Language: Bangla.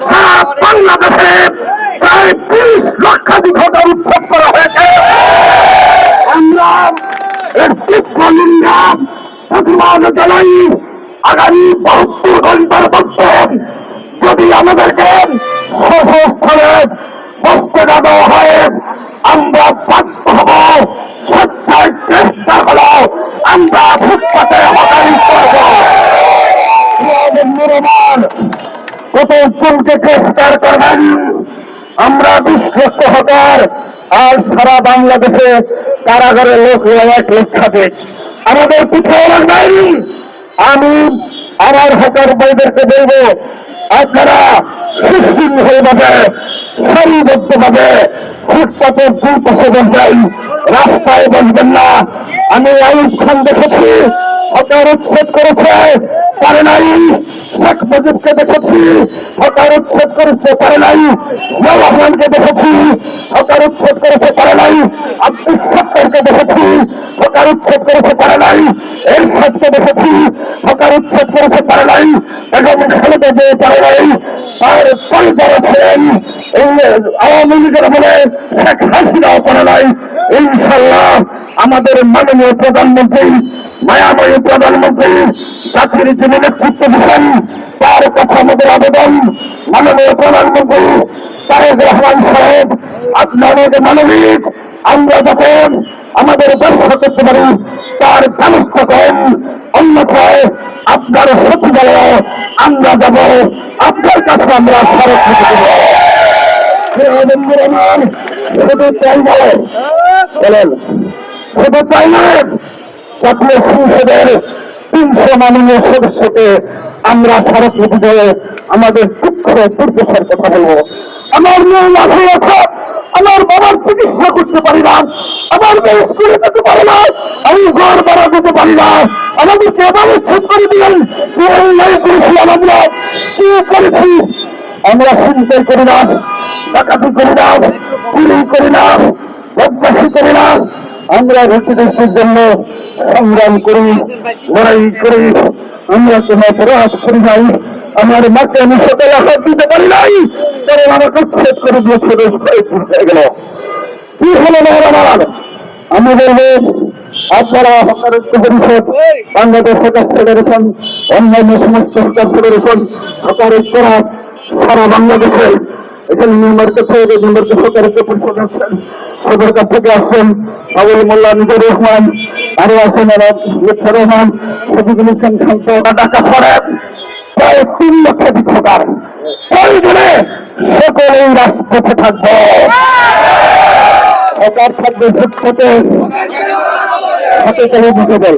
সারা বাংলাদেশে প্রায় ৩০ লক্ষাধিক ভোটার উচ্ছেদ করা হয়েছে। আমরা এর তীব্র নিন্দা প্রতিবাদ জানাই। আগামী ৭২ ঘন্টার মধ্যে যদি আমাদেরকে স্বস্থলে বসতে না দেওয়া হয়, আমরা বাধ্য হব স্বেচ্ছায় গ্রেফতার হলো আমরা ফুটপাতে আমাদের করব। কতজনকে গ্রেফতার করবেন? আমরা ২০ লক্ষ হকার আর সারা বাংলাদেশে কারাগারে লোক ১ লক্ষাধিক আমাদের পিছিয়ে রাখবেন। আমি আমার হকার ভাইদেরকে বলবো, আপনারা সুশৃঙ্খলভাবে সারিবদ্ধভাবে ফুটপাতের দুই পাশে বসবেন, রাস্তায় বসবেন না। আমি আইয়ুব খান দেখেছি হকার উচ্ছেদ করেছে, পারে নাই। শেখ মুজিবকে দেখেছি হকার উচ্ছেদ করেছে, পারে নাই। জিয়াউর রহমানকে দেখেছি হকার উচ্ছেদ করেছে, পারে নাই। আব্দুল সত্তারকে দেখেছি হকার উচ্ছেদ করেছে, পারে নাই। এরশাদকে দেখেছি হকার উচ্ছেদ করেছে, পারে নাই। এবং খালেদা জিয়া পারে নাই। আর যারা ছিলেন আওয়ামী লীগের বলে শেখ হাসিনাও পারে নাই। ইনশাল্লাহ আমাদের মাননীয় প্রধানমন্ত্রী, মায়াময়ী প্রধানমন্ত্রী জাতির যিনি নেতৃত্ব দিচ্ছেন, তার কাছে আমাদের আবেদন, মাননীয় প্রধানমন্ত্রী তারেক রহমান সাহেব, আপনার মানবিক আমরা যাতে আমাদের ব্যবসা করতে পারি তার ব্যবস্থা করেন। অন্যথায় আপনার সচিবালয়ে আমরা যাব, আপনার কাছে আমরা স্মারক দেব। শুধু চাই বলেন, শুধু চাই না, জাতীয় সংসদের ৩০০ মাননীয় সদস্যকে আমরা স্মারকলিপি দিয়ে আমাদের দুঃখ দুর্দশার কথা বলবো। আমার মেয়ে লাভ আছে, আমার বাবার চিকিৎসা করতে পারি না, আমার মেয়ে স্কুলে যেতে পারে না, আমি ঘর ভাড়া দিতে পারি না, আমাদেরকে আবার উচ্ছেদ করে দিলেন। আমরা কি করেছি? আমরা চিন্তাই করি না, ডাকাতি করি না, চুরি করি না, বদমাশি করি না। আমরা ভোটদেশের জন্য সংগ্রাম করি, লড়াই করি। আমরা কোন অপরাধ করি নাই। আমার মাকে আমি সকালে হাত দিতে পারি নাই, কারণ আমাকে উচ্ছেদ করে দিয়েছে, বেশ কয়েকদিন হয়ে গেল। কি হলো আমার? আমি বলবো আপনারা হকার ঐক্য পরিষদ, বাংলাদেশ হকার ফেডারেশন, অন্যান্য সমস্ত হকার ফেডারেশন, হকার ঐক্যরা সারা বাংলাদেশে এখানে নিউমার্কেট থেকে নিউমার্কেট হকার ঐক্য পরিষদ আসছেন, সদরকার থেকে আসছেন আবুল মোল্লা নিজুর রহমান, আরো আছেন লুৎফর রহমান, শফিকুল ইসলাম শান্ত, ঢাকা শহরের প্রায় ৩ লক্ষাধিক হকার প্রয়োজনে সকলেই রাজপথে থাকবো। হকার থাকবে ফুটপাতে, হাতে কলে দিতে বল।